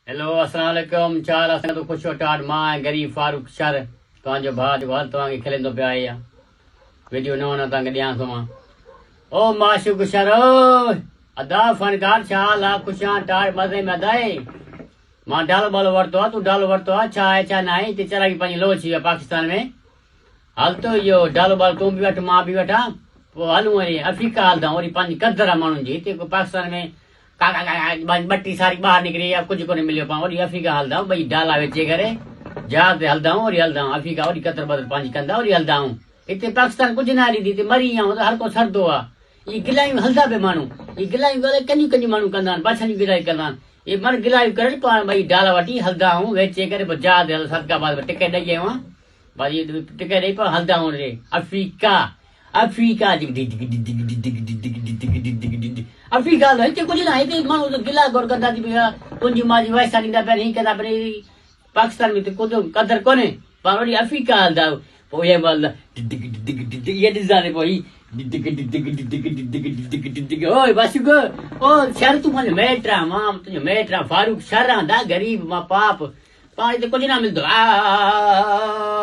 hello अस्सलाम वालेकुम चार असां तो खुश टाट मां गरीब फारूक शर तव्हांजो भाउ जेको हल तव्हांखे खिलंदो पियो आहे वीडियो न वञा तव्हांखे ॾियां थो मां ओ माशूक शर अदा फनकार छा हाल आहे खुश आहियां टाट मज़े में अदाए मां डालो बालो वरितो आहे तूं डालो वरितो आहे छा आहे छा न आहे हिते चरागी पंहिंजी लो अची वियो आहे पाकिस्तान में हल तो इहो डालो बालो तूं बि वठि मां बि वठां पोइ हलूं वरी अफ्रीका हलंदा वरी पंहिंजी कदर आहे माण्हुनि जी हिते पाकिस्तान में ॿटी सारी ॿाहिरि निकिरी या कुझु कोन्हे मिलियो पाण वरी अफ्रीका हलंदा ॿई डाला विझी करे जहाज़ ते हलंदा वरी हलंदा अफ्रीका वरी कतर बतर पंहिंजी कंदा वरी हलंदा हिते पाकिस्तान कुझु न हली हिते मरी विया हर को सरदो आहे इहे गिलायूं हलंदा पिया माण्हू इहे गिलायूं कनियूं कनियूं माण्हू कंदा आहिनि बाछियूं गिलाई कंदा आहिनि इहे मन गिलायूं करे पाण ॿई डाला वठी हलंदा वेचे करे पोइ जहाज़ ते सदकाबाद में टिकट ॾेई आयो आहियां टिकट ॾेई पोइ हलंदा अफ्रीका अफ्रीका अफ्रीका हिते कुझु न हिते माण्हू गिला गौर कंदा थी पिया तुंहिंजी मां जी वैसा ॾींदा पिया हीअं कंदा पिया पाकिस्तान में कुझु कदर कोन्हे पाण वरी अफ्रीका हलंदा पोइ इहे इहे ॾिसंदा पोइ ओए बाशुक ओ शर तूं मुंहिंजो मैट आहे मां तुंहिंजो मैट आहे फारूक शर आहे ग़रीब मां पाप पाण हिते कुझु न मिलंदो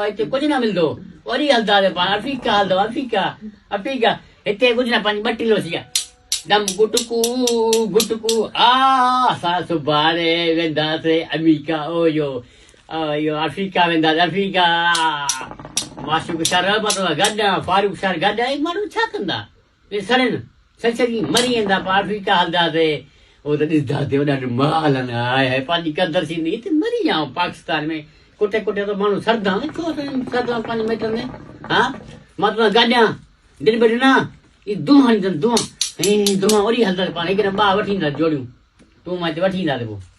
हिते कुझु न मिलंदो वरी हलंदासीं पाण अफ्रीका हलंदो अफ्रीका अफ्रीका हिते कुझु न पंहिंजी ॿ किलो थी दम गुटकू गुटकू असां सुभाणे वेंदासीं अमेरिका इहो अफ्रीका वेंदासीं अफ्रीका माशूक शर मतिलबु गॾु फारूक शर गॾु आहे माण्हू छा कंदा सड़नि सड़ी मरी वेंदा पोइ अफ्रीका हलंदासीं उहो त ॾिसंदासीं ॾाढो माल आहे पंहिंजी कदर थींदी हिते मरी विया पाकिस्तान में कुटे कुटे त माण्हू सरदा छो सरदा पंहिंजे मिट में हा मां तोसां गॾियां दिलि बि ॾिना ई धुआं ईंदनि धुआं वरी हलंदासीं पाण हिकु ॿ वठी ईंदासीं जोड़ियूं तूं मां हिते वठी ईंदासीं पोइ